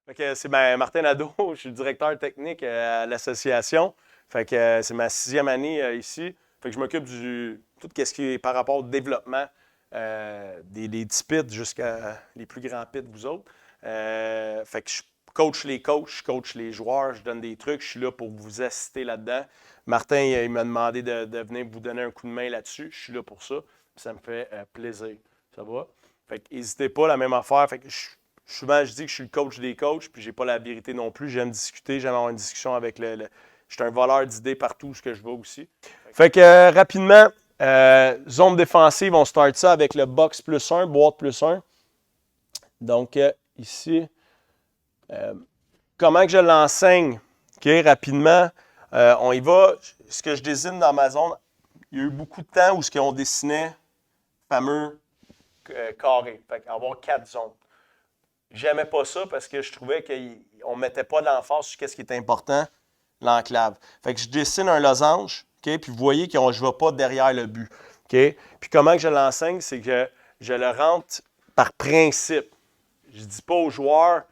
Fait que c'est Martin Nadeau, je suis le directeur technique à l'association. Fait que c'est ma 6e année ici. Fait que je m'occupe du tout ce qui est par rapport au développement des petits pits jusqu'à les plus grands pits, vous autres. Fait que je coach les coachs, je coach les joueurs, je donne des trucs, je suis là pour vous assister là-dedans. Martin, il m'a demandé de venir vous donner un coup de main là-dessus. Je suis là pour ça. Ça me fait plaisir. Ça va? Fait que n'hésitez pas, la même affaire. Fait que souvent, je dis que je suis le coach des coachs, puis j'ai pas la vérité non plus. J'aime discuter, j'aime avoir une discussion avec je suis un voleur d'idées partout où je vais aussi. Fait que rapidement, zone défensive, on start ça avec le box plus 1, boîte plus 1. Donc ici, comment que je l'enseigne? OK, rapidement, on y va. Ce que je désigne dans ma zone, il y a eu beaucoup de temps où on dessinait le fameux carré. Fait qu'avoir 4 zones. J'aimais pas ça parce que je trouvais qu'on ne mettait pas de l'emphase sur ce qui est important, l'enclave. Fait que je dessine un losange, OK? Puis vous voyez que je ne vais pas derrière le but. OK? Puis comment que je l'enseigne, c'est que je le rentre par principe. Je ne dis pas aux joueurs,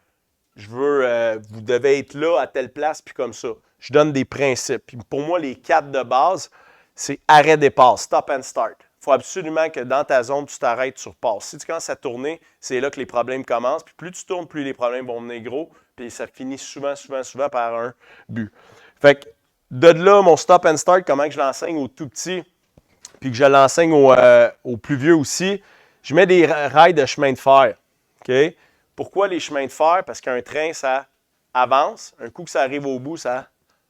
vous devez être là à telle place, puis comme ça. Je donne des principes. Puis pour moi, les 4 de base, c'est arrêt départ, stop and start. Il faut absolument que dans ta zone, tu t'arrêtes, tu repasses. Si tu commences à tourner, c'est là que les problèmes commencent. Puis plus tu tournes, plus les problèmes vont venir gros. Puis ça finit souvent par un but. Fait que de là, mon stop and start, comment que je l'enseigne aux tout petits, puis que je l'enseigne aux plus vieux aussi, je mets des rails de chemin de fer. OK? Pourquoi les chemins de fer? Parce qu'un train, ça avance. Un coup que ça arrive au bout, ça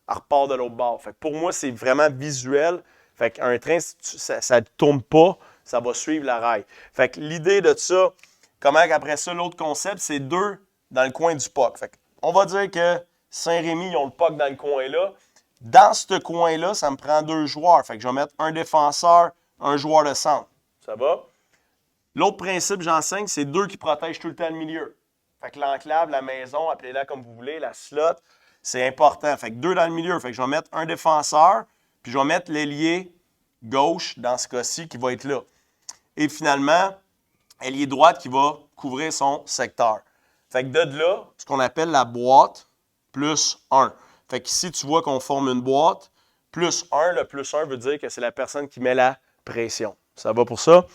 repart de l'autre bord. Fait que pour moi, c'est vraiment visuel. Fait qu'un train, ça ne tourne pas, ça va suivre la rail. Fait que l'idée de ça, comment après ça, l'autre concept, c'est 2 dans le coin du puck. Fait on va dire que Saint-Rémy, ils ont le puck dans le coin-là. Dans ce coin-là, ça me prend 2 joueurs. Fait que je vais mettre un défenseur, un joueur de centre. Ça va? L'autre principe que j'enseigne, c'est 2 qui protègent tout le temps le milieu. Fait que l'enclave, la maison, appelez-la comme vous voulez, la slot, c'est important. Fait que 2 dans le milieu. Fait que je vais mettre un défenseur, puis je vais mettre l'ailier gauche, dans ce cas-ci, qui va être là. Et finalement, ailier droite qui va couvrir son secteur. Fait que de là, ce qu'on appelle la boîte plus 1. Fait qu'ici, tu vois qu'on forme une boîte plus 1. Le plus 1 veut dire que c'est la personne qui met la pression. Ça va pour ça?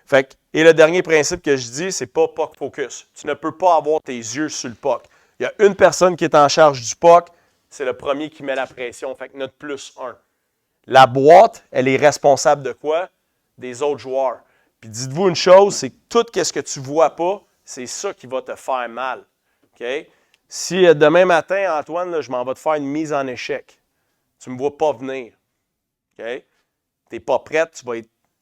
Fait que, et le dernier principe que je dis, c'est pas puck focus. Tu ne peux pas avoir tes yeux sur le puck. Il y a une personne qui est en charge du puck, c'est le premier qui met la pression. Fait que notre plus 1. La boîte, elle est responsable de quoi? Des autres joueurs. Puis dites-vous une chose, c'est que tout ce que tu ne vois pas, c'est ça qui va te faire mal. Okay? Si demain matin, Antoine, là, je m'en vais te faire une mise en échec, tu ne me vois pas venir. Okay? Tu n'es pas prête,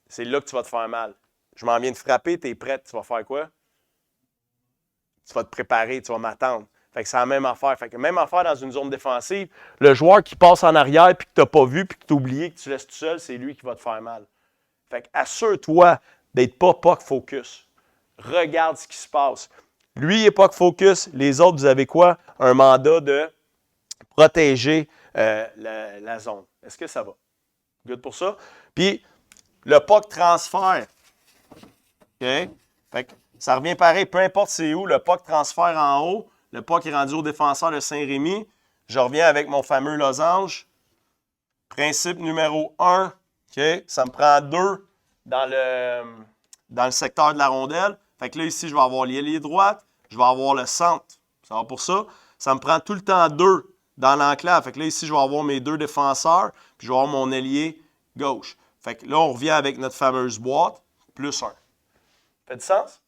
c'est là que tu vas te faire mal. Je m'en viens de frapper, tu es prête, tu vas faire quoi? Tu vas te préparer, tu vas m'attendre. Fait que c'est la même affaire. Fait que même affaire dans une zone défensive, le joueur qui passe en arrière puis que tu n'as pas vu puis que tu as oublié, que tu laisses tout seul, c'est lui qui va te faire mal. Fait que assure-toi d'être pas puck focus. Regarde ce qui se passe. Lui, il est puck focus. Les autres, vous avez quoi? Un mandat de protéger la zone. Est-ce que ça va? Good pour ça? Puis, le puck transfert. OK? Fait que ça revient pareil, peu importe c'est où, le puck transfert en haut, le puck est rendu au défenseur de Saint-Rémy. Je reviens avec mon fameux losange. Principe numéro 1, OK? Ça me prend 2 dans le secteur de la rondelle. Fait que là, ici, je vais avoir l'ailier droite, je vais avoir le centre. Ça va pour ça. Ça me prend tout le temps 2 dans l'enclave. Fait que là, ici, je vais avoir mes 2 défenseurs, puis je vais avoir mon ailier gauche. Fait que là, on revient avec notre fameuse boîte, plus 1. Fait du sens?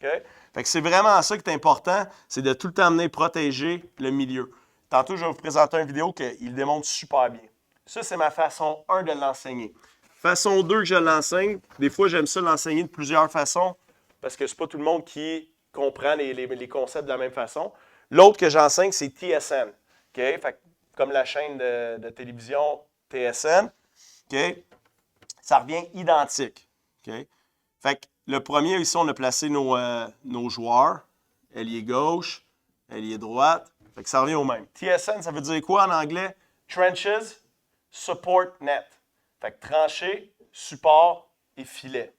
OK? Fait que c'est vraiment ça qui est important, c'est de tout le temps amener protéger le milieu. Tantôt, je vais vous présenter une vidéo qu'il démontre super bien. Ça, c'est ma façon 1 de l'enseigner. Façon 2 que je l'enseigne, des fois, j'aime ça l'enseigner de plusieurs façons parce que c'est pas tout le monde qui comprend les concepts de la même façon. L'autre que j'enseigne, c'est TSN. OK? Fait que, comme la chaîne de télévision TSN. OK? Ça revient identique. OK? Fait que le premier, ici, on a placé nos joueurs. Ailier gauche, ailier droite. Fait que ça revient au même. TSN, ça veut dire quoi en anglais? Trenches, Support, Net. Fait que tranchée, support et filet.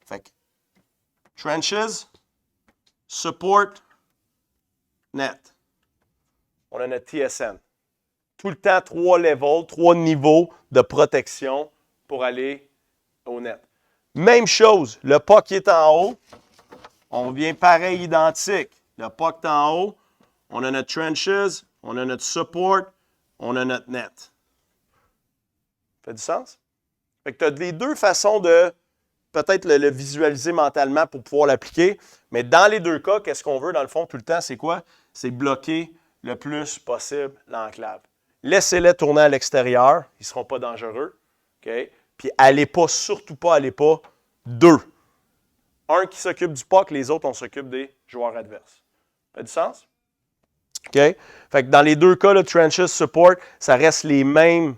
Fait que Trenches, Support, net. On a notre TSN. Tout le temps, 3 levels, 3 niveaux de protection pour aller au net. Même chose, le puck qui est en haut, on vient pareil, identique. Le puck est en haut, on a notre trenches, on a notre support, on a notre net. Ça fait du sens? Fait que tu as les deux façons de peut-être le visualiser mentalement pour pouvoir l'appliquer, mais dans les deux cas, qu'est-ce qu'on veut dans le fond tout le temps, c'est quoi? C'est bloquer le plus possible l'enclave. Laissez-les tourner à l'extérieur, ils ne seront pas dangereux. Okay? Puis surtout pas, allez pas deux. Un qui s'occupe du puck, les autres, on s'occupe des joueurs adverses. Ça fait du sens? OK? Fait que dans les deux cas, le trenches, support, ça reste les mêmes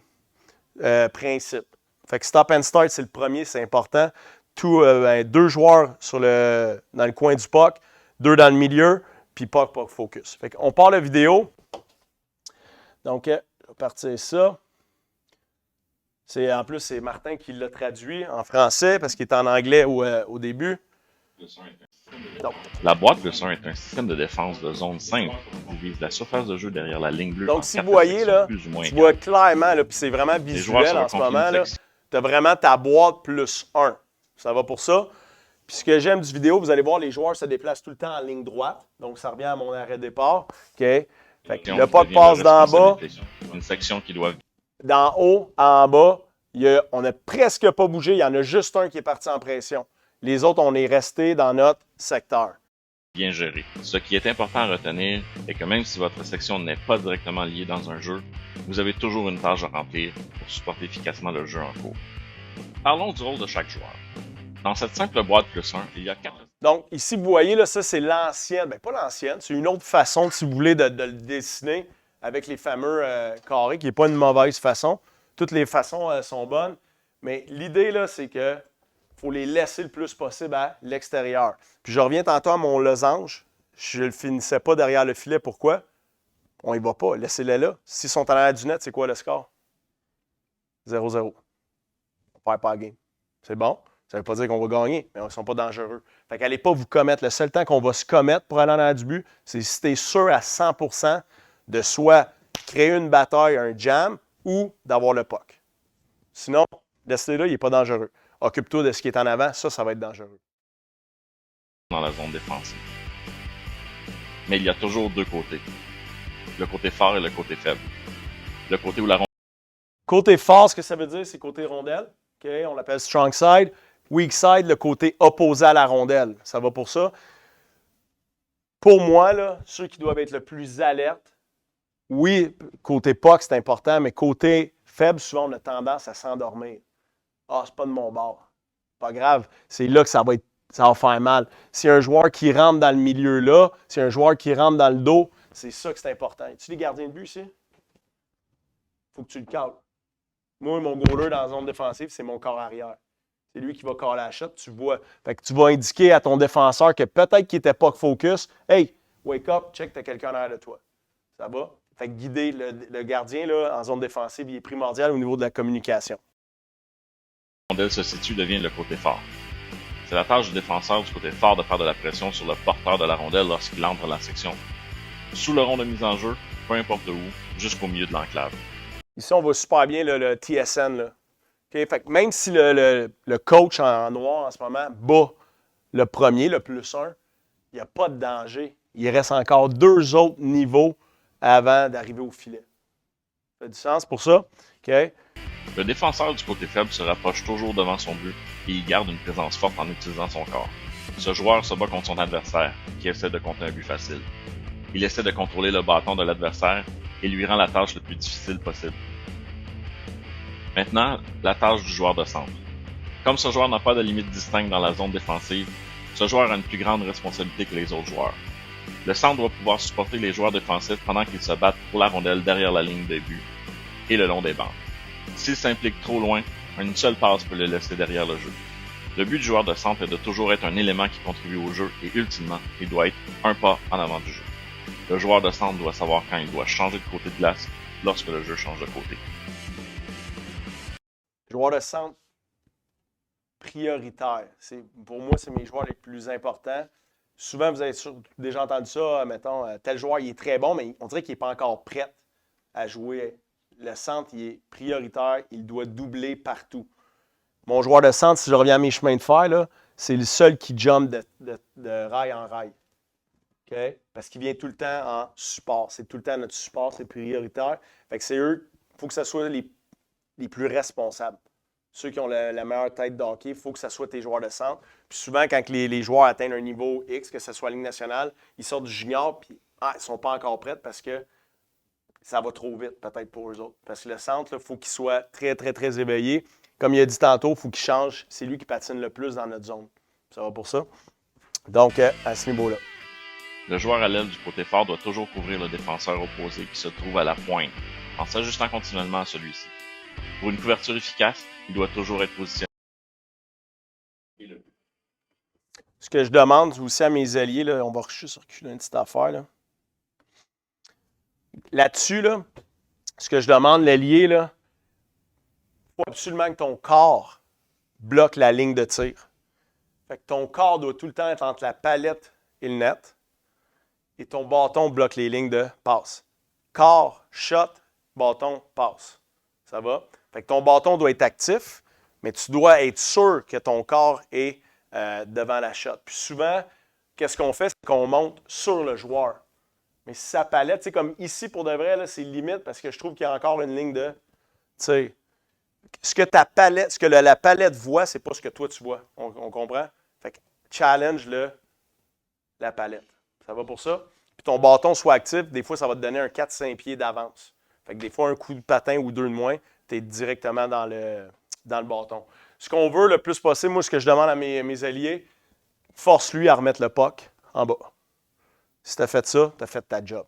principes. Fait que stop and start, c'est le premier, c'est important. Deux joueurs dans le coin du puck, 2 dans le milieu, puis puck focus. Fait qu'on part la vidéo. Donc, je vais partir ça. En plus, c'est Martin qui l'a traduit en français parce qu'il est en anglais au début. Donc, la boîte de son est un système de défense de zone simple qui divise la surface de jeu derrière la ligne bleue. Donc, si vous voyez, là, tu vois clairement, puis c'est vraiment visuel en ce moment, tu as vraiment ta boîte plus 1. Ça va pour ça. Puis ce que j'aime du vidéo, vous allez voir, les joueurs se déplacent tout le temps en ligne droite. Donc, ça revient à mon arrêt de départ. OK? Fait que le puck passe d'en bas. Une section qui doit... D'en haut en bas, on n'a presque pas bougé. Il y en a juste un qui est parti en pression. Les autres, on est resté dans notre secteur. Bien géré. Ce qui est important à retenir est que même si votre section n'est pas directement liée dans un jeu, vous avez toujours une tâche à remplir pour supporter efficacement le jeu en cours. Parlons du rôle de chaque joueur. Dans cette simple boîte plus 1, il y a 4... Donc, ici, vous voyez, là, ça, c'est l'ancienne. Bien, pas l'ancienne, c'est une autre façon, si vous voulez, de le dessiner avec les fameux carrés, qui n'est pas une mauvaise façon. Toutes les façons sont bonnes. Mais l'idée, là, c'est que faut les laisser le plus possible à l'extérieur. Puis je reviens tantôt à mon losange. Je ne le finissais pas derrière le filet. Pourquoi? On y va pas. Laissez-les là. S'ils sont à l'arrière du net, c'est quoi le score? 0-0. On ne perd pas la game. C'est bon. Ça ne veut pas dire qu'on va gagner, mais ils ne sont pas dangereux. Fait qu'allez pas vous commettre. Le seul temps qu'on va se commettre pour aller en arrière du but, c'est si tu es sûr à 100% de soit créer une bataille, un jam, ou d'avoir le puck. Sinon, laissez-le là, il n'est pas dangereux. Occupe-toi de ce qui est en avant, ça va être dangereux. Dans la zone défensive. Mais il y a toujours deux côtés. Le côté fort et le côté faible. Le côté où la rondelle... Côté fort, ce que ça veut dire, c'est côté rondelle. Okay? On l'appelle strong side. Weak side, le côté opposé à la rondelle. Ça va pour ça. Pour moi, là, ceux qui doivent être le plus alertes, oui, côté puck, c'est important, mais côté faible, souvent, on a tendance à s'endormir. Ah, c'est pas de mon bord. Pas grave. C'est là que ça va faire mal. Si un joueur qui rentre dans le milieu là, si un joueur qui rentre dans le dos, c'est ça que c'est important. Es-tu les gardiens de but ici? Faut que tu le cales. Moi, mon goaler dans la zone défensive, c'est mon corps arrière. C'est lui qui va caler la shot, tu vois. Fait que tu vas indiquer à ton défenseur que peut-être qu'il n'était pas focus. Hey, wake up, check, t'as quelqu'un derrière de toi. Ça va? Fait que guider le gardien là, en zone défensive, il est primordial au niveau de la communication. La rondelle se situe devient le côté fort. C'est la tâche du défenseur du côté fort de faire de la pression sur le porteur de la rondelle lorsqu'il entre dans la section. Sous le rond de mise en jeu, peu importe où, jusqu'au milieu de l'enclave. Ici, on voit super bien le TSN. Là. Okay? Fait que même si le coach en noir en ce moment bat le premier, le plus 1, il n'y a pas de danger. Il reste encore 2 autres niveaux avant d'arriver au filet. Ça fait du sens pour ça? Okay? Le défenseur du côté faible se rapproche toujours devant son but et il garde une présence forte en utilisant son corps. Ce joueur se bat contre son adversaire, qui essaie de compter un but facile. Il essaie de contrôler le bâton de l'adversaire et lui rend la tâche le plus difficile possible. Maintenant, la tâche du joueur de centre. Comme ce joueur n'a pas de limite distincte dans la zone défensive, ce joueur a une plus grande responsabilité que les autres joueurs. Le centre doit pouvoir supporter les joueurs défensifs pendant qu'ils se battent pour la rondelle derrière la ligne de but et le long des bandes. S'il s'implique trop loin, une seule passe peut le laisser derrière le jeu. Le but du joueur de centre est de toujours être un élément qui contribue au jeu et ultimement, il doit être un pas en avant du jeu. Le joueur de centre doit savoir quand il doit changer de côté de glace lorsque le jeu change de côté. Joueur de centre prioritaire. Pour moi, c'est mes joueurs les plus importants. Souvent, vous avez déjà entendu ça, mettons, tel joueur, il est très bon, mais on dirait qu'il n'est pas encore prêt à jouer. Le centre, il est prioritaire, il doit doubler partout. Mon joueur de centre, si je reviens à mes chemins de fer, là, c'est le seul qui jump de rail en rail. Okay? Parce qu'il vient tout le temps en support. C'est tout le temps notre support, c'est prioritaire. Fait que c'est eux, il faut que ce soit les plus responsables. Ceux qui ont la meilleure tête de hockey, il faut que ce soit tes joueurs de centre. Puis souvent, quand les joueurs atteignent un niveau X, que ce soit la Ligue nationale, ils sortent du junior, puis ils ne sont pas encore prêts parce que ça va trop vite, peut-être pour eux autres. Parce que le centre, il faut qu'il soit très, très, très éveillé. Comme il a dit tantôt, il faut qu'il change. C'est lui qui patine le plus dans notre zone. Ça va pour ça? Donc, à ce niveau-là. Le joueur à l'aile du côté fort doit toujours couvrir le défenseur opposé qui se trouve à la pointe, en s'ajustant continuellement à celui-ci. Pour une couverture efficace, il doit toujours être positionné. Ce que je demande aussi à mes alliés, là, on va juste reculer une petite affaire. Là-dessus, là, ce que je demande, l'allié, il faut absolument que ton corps bloque la ligne de tir. Fait que ton corps doit tout le temps être entre la palette et le net. Et ton bâton bloque les lignes de passe. Corps, shot, bâton, passe. Ça va? Fait que ton bâton doit être actif, mais tu dois être sûr que ton corps est devant la shot. Puis souvent, qu'est-ce qu'on fait? C'est qu'on monte sur le joueur. Mais si sa palette, tu sais, comme ici, pour de vrai, là, c'est limite parce que je trouve qu'il y a encore une ligne de... Tu sais, ce que ta palette, ce que la palette voit, c'est pas ce que toi tu vois. On comprend? Fait que challenge la palette. Ça va pour ça? Puis ton bâton soit actif, des fois, ça va te donner un 4-5 pieds d'avance. Fait que des fois, un coup de patin ou deux de moins, tu es directement dans le bâton. Ce qu'on veut le plus possible, moi, ce que je demande à mes alliés, force-lui à remettre le puck en bas. Si tu as fait ça, tu as fait ta job.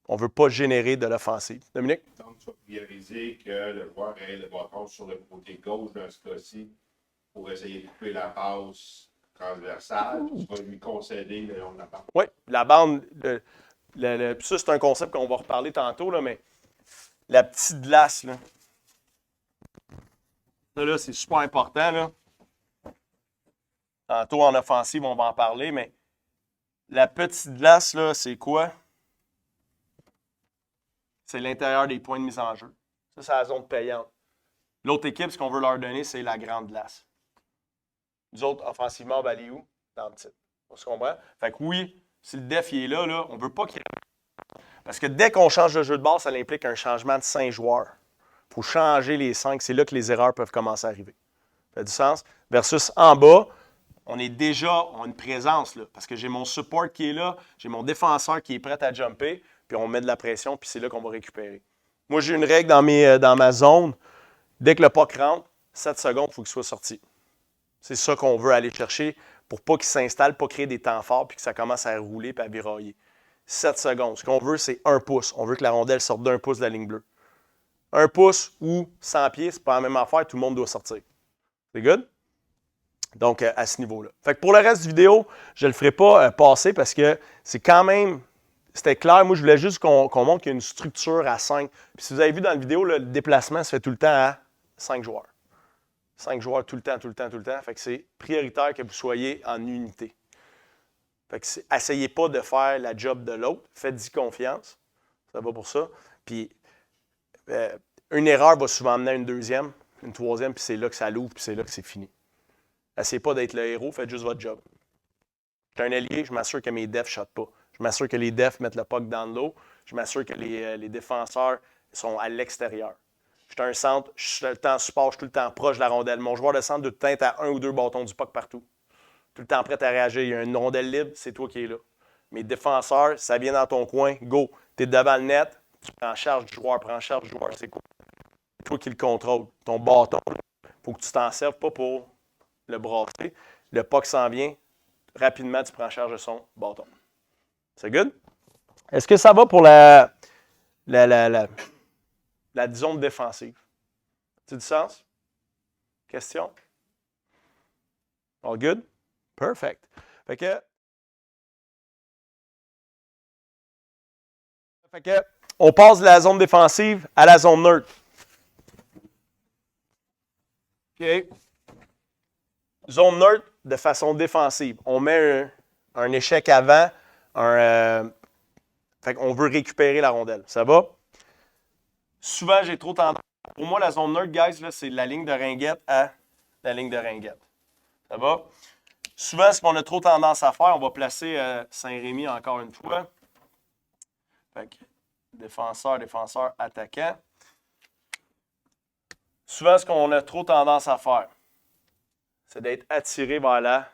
On ne veut pas générer de l'offensive. Dominique? Donc, tu vas prioriser que le joueur ait le bâton sur le côté gauche dans ce cas-ci pour essayer de couper la passe transversale. Tu vas lui concéder le long de la bande. Oui, la bande, ça, c'est un concept qu'on va reparler tantôt, là, mais la petite glace, là. Ça, là, c'est super important, là. Tantôt, en offensive, on va en parler, mais la petite glace, là, c'est quoi? C'est l'intérieur des points de mise en jeu. Ça, c'est la zone payante. L'autre équipe, ce qu'on veut leur donner, c'est la grande glace. Nous autres, offensivement, on va aller où? Dans le titre. On se comprend? Fait que oui, si le def il est là, on ne veut pas qu'il... Parce que dès qu'on change de jeu de base, ça implique un changement de 5 joueurs. Il faut changer les 5. C'est là que les erreurs peuvent commencer à arriver. Ça fait du sens? Versus en bas, on a une présence, là, parce que j'ai mon support qui est là, j'ai mon défenseur qui est prêt à jumper, puis on met de la pression, puis c'est là qu'on va récupérer. Moi, j'ai une règle dans ma zone. Dès que le puck rentre, 7 secondes, il faut qu'il soit sorti. C'est ça qu'on veut aller chercher pour pas qu'il s'installe, pas créer des temps forts, puis que ça commence à rouler et à virailler. 7 secondes. Ce qu'on veut, c'est 1 pouce. On veut que la rondelle sorte d'1 pouce de la ligne bleue. 1 pouce ou 100 pieds, c'est pas la même affaire, tout le monde doit sortir. C'est good? Donc, à ce niveau-là. Fait que pour le reste du vidéo, je ne le ferai pas passer parce que c'est quand même... C'était clair. Moi, je voulais juste qu'on montre qu'il y a une structure à 5. Puis si vous avez vu dans la vidéo, là, le déplacement se fait tout le temps à 5 joueurs. 5 joueurs tout le temps, tout le temps, tout le temps. Fait que c'est prioritaire que vous soyez en unité. Fait que essayez pas de faire la job de l'autre. Faites-y confiance. Ça va pour ça. Puis, une erreur va souvent amener à une deuxième, une troisième, puis c'est là que ça l'ouvre, puis c'est là que c'est fini. Essayez pas d'être le héros, faites juste votre job. Je suis un allié, je m'assure que mes defs ne shotent pas. Je m'assure que les defs mettent le puck dans l'eau. Je m'assure que les défenseurs sont à l'extérieur. Je suis un centre, je suis tout le temps en support, je suis tout le temps proche de la rondelle. Mon joueur de centre doit tout le temps être à 1 ou 2 bâtons du puck partout. Tout le temps prêt à réagir. Il y a une rondelle libre, c'est toi qui es là. Mes défenseurs, ça vient dans ton coin, go. Tu es devant le net, tu prends charge du joueur, c'est quoi? C'est toi qui le contrôle. Ton bâton, il faut que tu t'en serves pas pour le brasser. Le puck s'en vient, rapidement, tu prends charge de son bâton. C'est good? Est-ce que ça va pour la zone défensive? Tu du sens? Question? All good? Perfect. Fait que on passe de la zone défensive à la zone neutre. OK. Zone neutre de façon défensive. On met un échec avant, fait qu'on veut récupérer la rondelle. Ça va? Souvent, j'ai trop tendance. Pour moi, la zone neutre, guys, là, c'est la ligne de ringuette à la ligne de ringuette. Ça va? Souvent, ce qu'on a trop tendance à faire, on va placer Saint-Rémy encore une fois. Fait que, défenseur, attaquant. Souvent, ce qu'on a trop tendance à faire, c'est d'être attiré vers la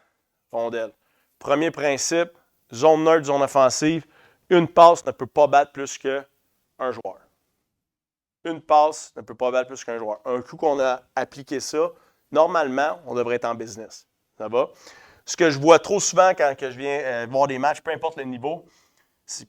rondelle. Premier principe, zone neutre, zone offensive, une passe ne peut pas battre plus qu'un joueur. Une passe ne peut pas battre plus qu'un joueur. Un coup qu'on a appliqué ça, normalement, on devrait être en business. Ça va? Ce que je vois trop souvent quand je viens voir des matchs, peu importe le niveau,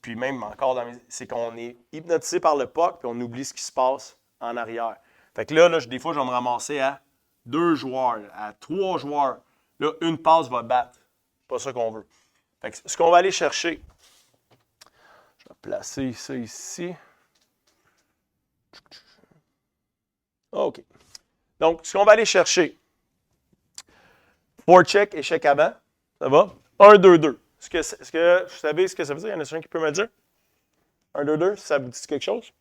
puis même encore, c'est qu'on est hypnotisé par le puck puis on oublie ce qui se passe en arrière. Fait que là, des fois, je vais me ramasser à 2 joueurs, à 3 joueurs. Là, une passe va battre. C'est pas ça qu'on veut. Fait que ce qu'on va aller chercher, je vais placer ça ici. OK. Donc, ce qu'on va aller chercher, forecheck, échec avant, ça va? 1-2-2. Est-ce que vous savez ce que ça veut dire? Il y en a un qui peut me le dire? 1-2-2, ça vous dit quelque chose?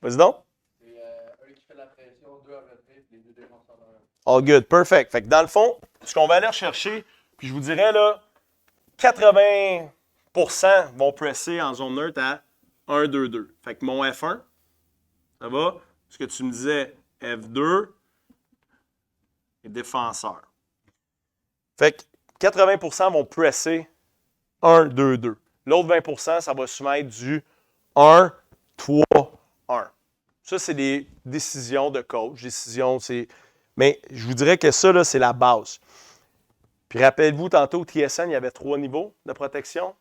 Vas-y donc. C'est un qui fait la pression, 2 à retrait, puis les 2 défenseurs dans un. All good, perfect. Fait que dans le fond, ce qu'on va aller rechercher, puis je vous dirais là, 80% vont presser en zone neutre à 1-2-2. Fait que mon F1, ça va? Ce que tu me disais, F2 et défenseur. Fait que 80% vont presser 1-2-2. L'autre 20%, ça va souvent être du 1-3-1. Ça, c'est des décisions de coach. Mais je vous dirais que ça, là, c'est la base. Puis rappelez-vous, tantôt, au TSN, il y avait 3 niveaux de protection.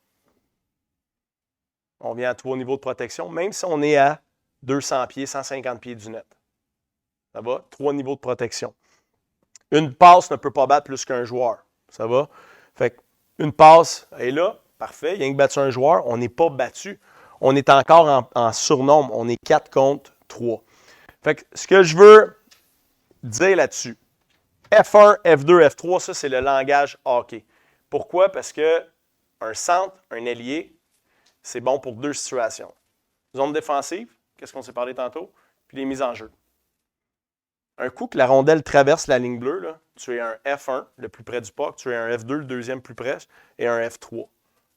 On vient à 3 niveaux de protection, même si on est à 200 pieds, 150 pieds du net. Ça va? 3 niveaux de protection. Une passe ne peut pas battre plus qu'un joueur. Ça va? Fait qu'une passe est là, parfait. Il y a que battu un joueur. On n'est pas battu. On est encore en surnombre. On est 4 contre 3. Fait que ce que je veux dire là-dessus, F1, F2, F3, ça, c'est le langage hockey. Pourquoi? Parce que un centre, un ailier, c'est bon pour 2 situations. Zone défensive, qu'est-ce qu'on s'est parlé tantôt, puis les mises en jeu. Un coup que la rondelle traverse la ligne bleue, là, tu es un F1, le plus près du puck, tu es un F2, le deuxième plus près, et un F3.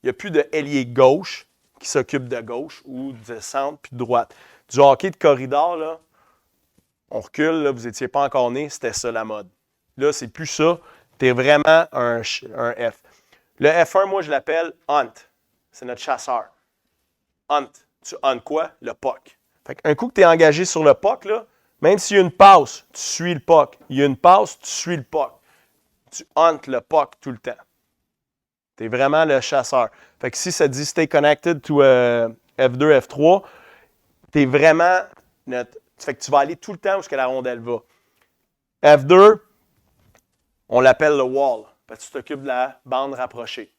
Il n'y a plus de ailier gauche qui s'occupe de gauche ou de centre puis de droite. Du hockey de corridor, là, on recule, là, vous n'étiez pas encore né, c'était ça la mode. Là, c'est plus ça. Tu es vraiment un F. Le F1, moi, je l'appelle hunt. C'est notre chasseur. Hunt. Tu hunt quoi? Le puck. Fait qu'un coup que tu es engagé sur le puck, là, même s'il y a une passe, tu suis le puck. Il y a une passe, tu suis le puck. Tu hunt le puck tout le temps. Tu es vraiment le chasseur. Fait que si ça dit stay connected to F2, F3, tu es vraiment notre. Fait que tu vas aller tout le temps où est-ce que la rondelle va. F2, on l'appelle le wall. Fait que tu t'occupes de la bande rapprochée.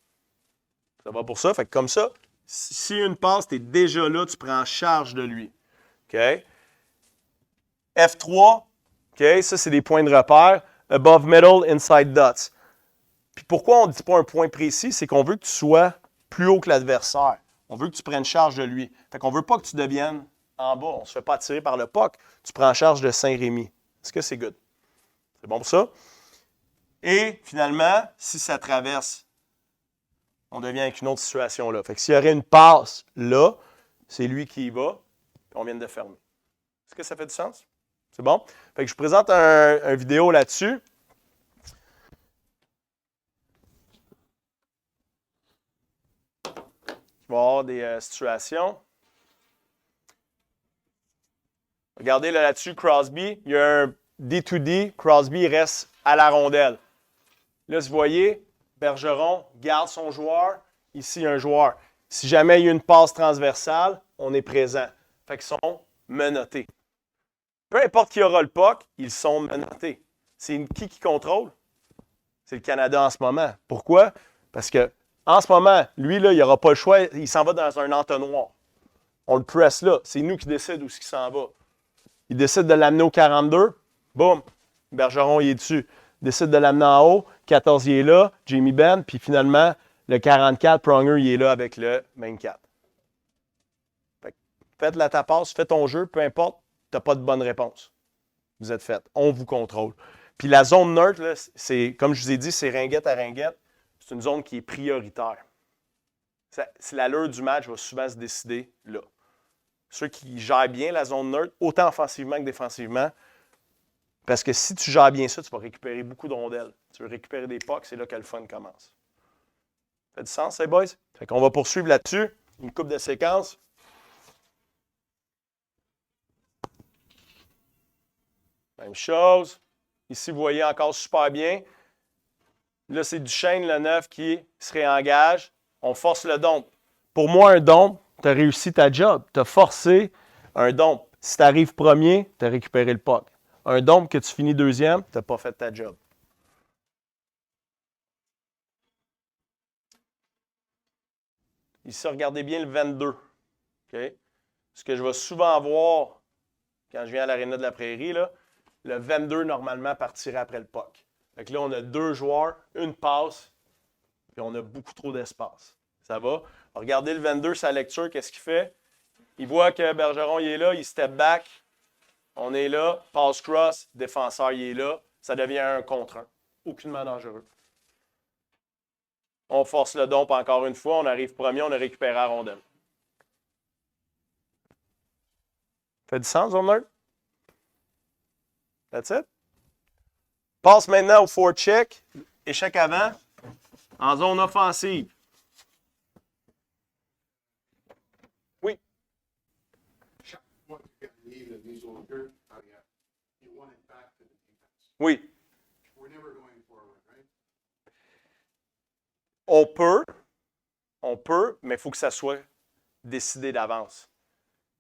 Ça va pour ça? Fait que comme ça, si une passe, tu es déjà là, tu prends charge de lui. OK? F3, OK, ça, c'est des points de repère. Above middle, inside dots. Puis pourquoi on ne dit pas un point précis? C'est qu'on veut que tu sois plus haut que l'adversaire. On veut que tu prennes charge de lui. Fait qu'on ne veut pas que tu deviennes en bas. On ne se fait pas attirer par le puck. Tu prends charge de Saint-Rémy. Est-ce que c'est good? C'est bon pour ça? Et finalement, si ça traverse, on devient avec une autre situation là. Fait que s'il y aurait une passe là, c'est lui qui y va, puis on vient de fermer. Est-ce que ça fait du sens? C'est bon? Fait que je vous présente un vidéo là-dessus. Il va y avoir des situations. Regardez là-dessus, Crosby. Il y a un D2D. Crosby reste à la rondelle. Là, vous voyez, Bergeron garde son joueur. Ici, il y a un joueur. Si jamais il y a une passe transversale, on est présent. Fait qu'ils sont menottés. Peu importe qui aura le puck, ils sont menottés. C'est qui contrôle? C'est le Canada en ce moment. Pourquoi? Parce que en ce moment, lui, là, il n'aura pas le choix. Il s'en va dans un entonnoir. On le presse là. C'est nous qui décidons où il s'en va. Il décide de l'amener au 42. Boum. Bergeron, il est dessus. Il décide de l'amener en haut. 14, il est là, Jamie Benn, puis finalement, le 44, Pronger, il est là avec le main 4. Faites la tapasse, fais ton jeu, peu importe, tu n'as pas de bonne réponse. Vous êtes fait. On vous contrôle. Puis la zone neutre, là, c'est, comme je vous ai dit, c'est ringuette à ringuette. C'est une zone qui est prioritaire. L'allure du match va souvent se décider là. Ceux qui gèrent bien la zone neutre, autant offensivement que défensivement, parce que si tu gères bien ça, tu vas récupérer beaucoup de rondelles. Tu veux récupérer des pucks, c'est là que le fun commence. Ça fait du sens, les boys? Fait qu'on va poursuivre là-dessus. Une coupe de séquences. Même chose. Ici, vous voyez encore super bien. Là, c'est Duchesne, le 9, qui se réengage. On force le dompe. Pour moi, un dompe, tu as réussi ta job. Tu as forcé un dompe. Si tu arrives premier, tu as récupéré le puck. Un dompe que tu finis deuxième, tu n'as pas fait ta job. Ici, regardez bien le 22. Okay? Ce que je vais souvent voir quand je viens à l'Aréna de la Prairie, là, le 22, normalement, partirait après le puck. Fait que là, on a 2 joueurs, une passe, puis on a beaucoup trop d'espace. Ça va? Regardez le 22, sa lecture, qu'est-ce qu'il fait? Il voit que Bergeron, il est là, il step back. On est là, passe cross, défenseur, il est là. Ça devient un contre un. Aucunement dangereux. On force le dompe encore une fois, on arrive premier, on a récupéré la rondelle. Fait du sens, zone neutre? That's it. Passe maintenant au forecheck, échec avant, en zone offensive. Oui. Chaque fois que tu gagnes le mise au jeu, you want it back to the defense. Oui. We're never going forward, right? On peut, mais il faut que ça soit décidé d'avance.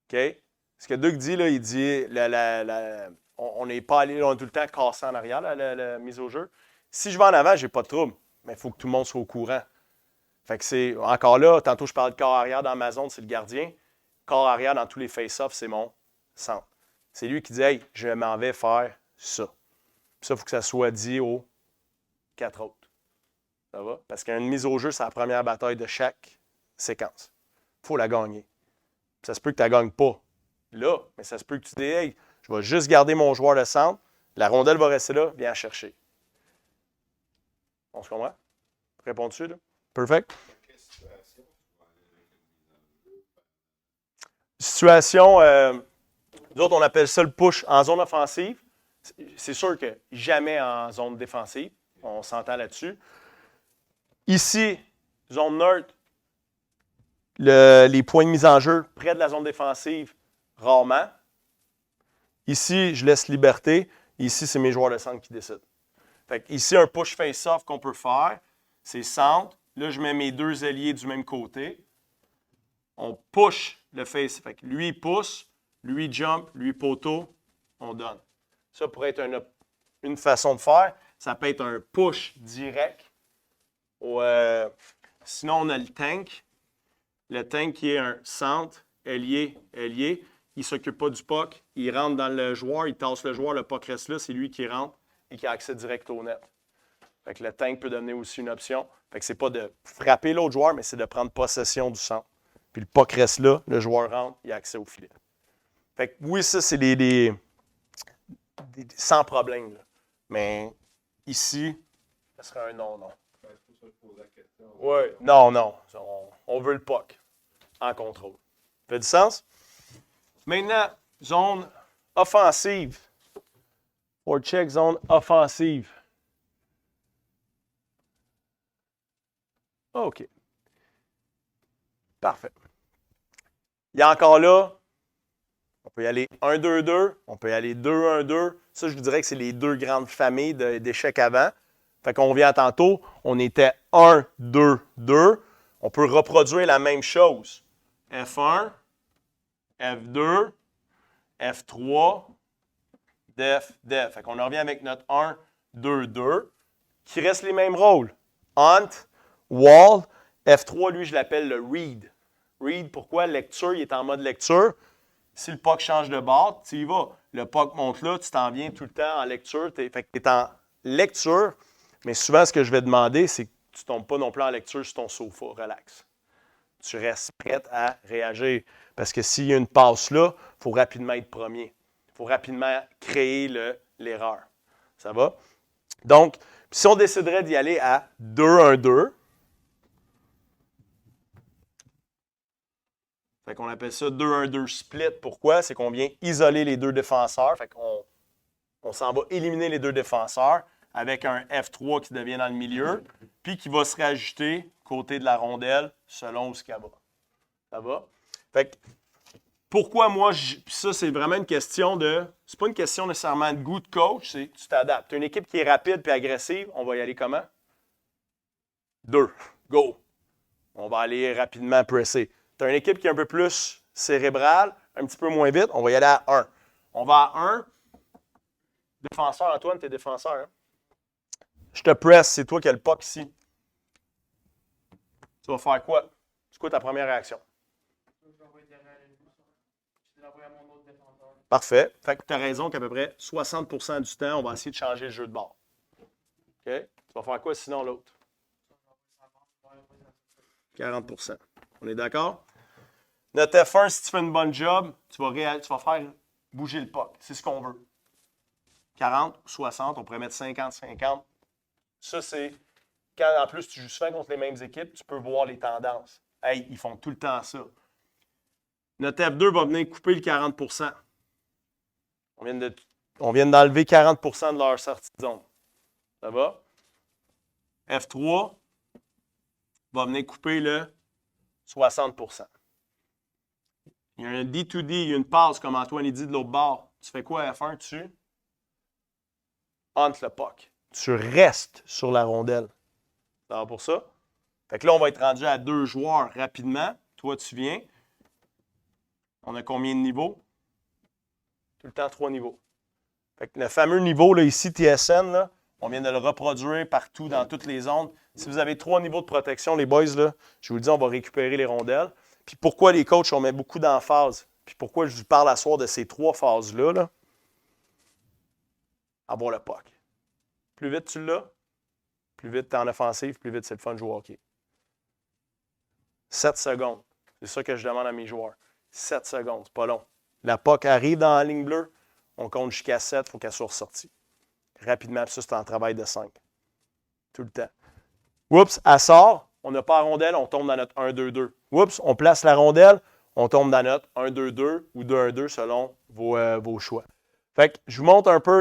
OK? Ce que Doug dit, là, il dit on n'est pas allé, on est tout le temps cassé en arrière, la mise au jeu. Si je vais en avant, je n'ai pas de trouble, mais il faut que tout le monde soit au courant. Fait que c'est, encore là, tantôt je parlais de corps arrière dans ma zone, c'est le gardien. Corps arrière dans tous les face-offs, c'est mon centre. C'est lui qui dit, hey, je m'en vais faire ça. Puis ça, il faut que ça soit dit aux 4 autres. Ça va? Parce qu'une mise au jeu, c'est la première bataille de chaque séquence. Il faut la gagner. Puis ça se peut que tu ne la gagnes pas là, mais ça se peut que tu dis, hey, je vais juste garder mon joueur de centre, la rondelle va rester là, viens la chercher. On se comprend? Réponds dessus, là? Perfect. Situation, nous autres, on appelle ça le push en zone offensive. C'est sûr que jamais en zone défensive. On s'entend là-dessus. Ici, zone neutre, les points de mise en jeu près de la zone défensive, rarement. Ici, je laisse liberté. Ici, c'est mes joueurs de centre qui décident. Fait que ici, un push face-off qu'on peut faire, c'est centre. Là, je mets mes 2 ailiers du même côté. On push le face. Fait que lui, il pousse. Lui, jump. Lui, poteau. On donne. Ça pourrait être une façon de faire. Ça peut être un push direct. Sinon, on a le tank. Le tank qui est un centre, ailier. Il ne s'occupe pas du puck. Il rentre dans le joueur, il tasse le joueur, le puck reste là, c'est lui qui rentre et qui a accès direct au net. Fait que le tank peut devenir aussi une option. Fait que c'est pas de frapper l'autre joueur, mais c'est de prendre possession du centre. Puis le puck reste là, le joueur rentre, il a accès au filet. Fait que oui, ça, c'est des sans problème. Là. Mais ici, ça serait un non. Oui, non. On veut le puck en contrôle. Fait du sens? Maintenant, zone offensive. Forecheck, zone offensive. OK. Parfait. Il y a encore là, on peut y aller 1-2-2, on peut y aller 2-1-2. Ça, je vous dirais que c'est les 2 grandes familles d'échecs avant. Fait qu'on revient à tantôt, on était 1-2-2. On peut reproduire la même chose. F1, F2, F3, Def. Fait qu'on en revient avec notre 1-2-2 qui reste les mêmes rôles. Hunt, Wall. F3, lui, je l'appelle le read. Read, pourquoi? Lecture, il est en mode lecture. Si le puck change de bord, tu y vas. Le puck monte là, tu t'en viens tout le temps en lecture. Fait que tu es en lecture. Mais souvent, ce que je vais demander, c'est que tu ne tombes pas non plus en lecture sur ton sofa, relax. Tu restes prête à réagir. Parce que s'il y a une passe là, il faut rapidement être premier. Il faut rapidement créer l'erreur. Ça va? Donc, si on déciderait d'y aller à 2-1-2, fait qu'on appelle ça 2-1-2 split. Pourquoi? C'est qu'on vient isoler les deux défenseurs. Fait qu'on s'en va éliminer les deux défenseurs avec un F3 qui devient dans le milieu, puis qui va se rajouter côté de la rondelle selon où ce qu'elle va. Ça va? Fait que, pourquoi moi, ça c'est vraiment une question de, c'est pas une question nécessairement de goût de coach, c'est tu t'adaptes. Tu as une équipe qui est rapide puis agressive, on va y aller comment? 2. Go! On va aller rapidement presser. Tu as une équipe qui est un peu plus cérébrale, un petit peu moins vite, on va y aller à 1. On va à 1. Défenseur, Antoine, tu es défenseur. Hein? Je te presse, c'est toi qui as le puck ici. Tu vas faire quoi? C'est quoi ta première réaction? Parfait. Fait que tu as raison qu'à peu près 60% du temps, on va essayer de changer le jeu de bord. OK? Tu vas faire quoi sinon l'autre? 40%. On est d'accord? Notre F1, si tu fais une bonne job, tu vas faire bouger le puck. C'est ce qu'on veut. 40 ou 60, on pourrait mettre 50-50. Ça, c'est quand en plus tu joues souvent contre les mêmes équipes, tu peux voir les tendances. Hey, ils font tout le temps ça. Notre F2 va venir couper le 40%. On vient d'enlever 40% de leur sortie de zone. Ça va? F3 va venir couper le 60%. Il y a un D2D, il y a une passe, comme Antoine dit de l'autre bord. Tu fais quoi à F1? Tu entre le puck. Tu restes sur la rondelle. Ça va pour ça? Fait que là, on va être rendu à 2 joueurs rapidement. Toi, tu viens. On a combien de niveaux? Tout le temps 3 niveaux. Fait que le fameux niveau là, ici, TSN, là, on vient de le reproduire partout dans toutes les zones. Si vous avez 3 niveaux de protection, les boys, là, je vous le dis, on va récupérer les rondelles. Puis pourquoi les coachs, on met beaucoup d'emphase? Puis pourquoi je vous parle à soir de ces 3 phases-là? Là? Avoir le puck. Plus vite tu l'as, plus vite tu es en offensive, plus vite c'est le fun de jouer au hockey. 7 secondes. C'est ça que je demande à mes joueurs. 7 secondes, c'est pas long. La puck arrive dans la ligne bleue, on compte jusqu'à 7, il faut qu'elle soit ressortie. Rapidement, ça, c'est un travail de 5. Tout le temps. Oups, elle sort, on n'a pas la rondelle, on tombe dans notre 1-2-2. Oups, on place la rondelle, on tombe dans notre 1-2-2 ou 2-1-2 selon vos choix. Fait que je vous montre un peu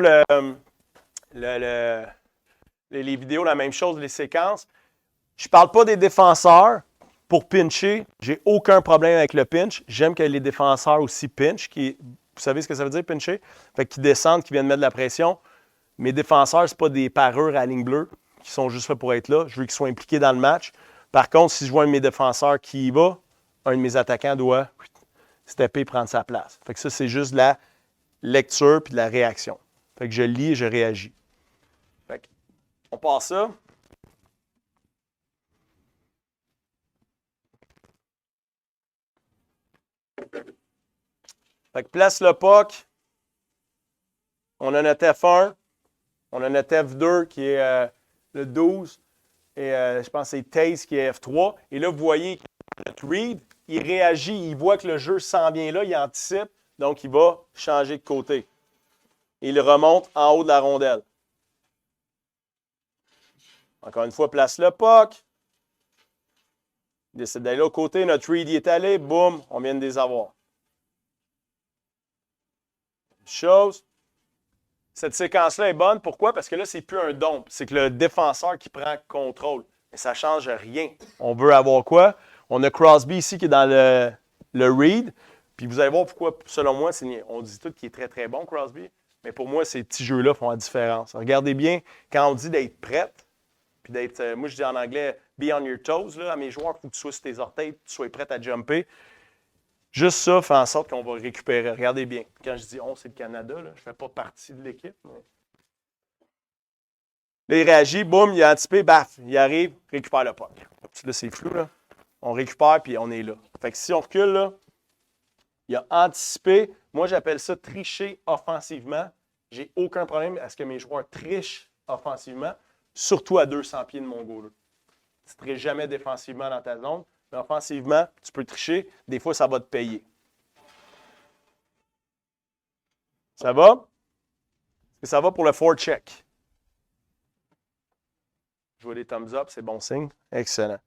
les vidéos, la même chose, les séquences. Je ne parle pas des défenseurs. Pour pincher, j'ai aucun problème avec le pinch. J'aime que les défenseurs aussi pinchent. Vous savez ce que ça veut dire, pincher? Fait qu'ils descendent, qu'ils viennent mettre de la pression. Mes défenseurs, ce n'est pas des parures à ligne bleue qui sont juste faits pour être là. Je veux qu'ils soient impliqués dans le match. Par contre, si je vois un de mes défenseurs qui y va, un de mes attaquants doit stepper et prendre sa place. Fait que ça, c'est juste de la lecture puis de la réaction. Fait que je lis et je réagis. Fait que, on passe ça. Fait que place le puck. On a notre F1. On a notre F2 qui est le 12. Et je pense que c'est Taze qui est F3. Et là, vous voyez notre Reed, il réagit, il voit que le jeu s'en vient là, il anticipe. Donc, il va changer de côté. Il remonte en haut de la rondelle. Encore une fois, place le puck. Il décide d'aller de l'autre côté. Notre Reed y est allé. Boum, on vient de les avoir. Chose. Cette séquence-là est bonne. Pourquoi? Parce que là, c'est plus un dompe. C'est que le défenseur qui prend contrôle. Mais ça ne change rien. On veut avoir quoi? On a Crosby ici qui est dans le read. Puis vous allez voir pourquoi, selon moi, on dit tout qu'il est très, très bon, Crosby. Mais pour moi, ces petits jeux-là font la différence. Regardez bien, quand on dit d'être prête, puis d'être, moi je dis en anglais, be on your toes, là, à mes joueurs, il faut que tu sois sur tes orteils, que tu sois prête à jumper. Juste ça fait en sorte qu'on va récupérer. Regardez bien. Quand je dis on, c'est le Canada, là, je ne fais pas partie de l'équipe. Mais... Là, il réagit, boum, il a anticipé, baf, il arrive, récupère le puck. Là, c'est flou, là. On récupère, puis on est là. Fait que si on recule, là, il a anticipé. Moi, j'appelle ça tricher offensivement. J'ai aucun problème à ce que mes joueurs trichent offensivement. surtout à 200 pieds de mon goaler. Tu ne triches jamais défensivement dans ta zone, mais offensivement, tu peux tricher. Des fois, ça va te payer. Ça va? Et ça va pour le forecheck. Je vois des thumbs up, c'est bon signe. Excellent.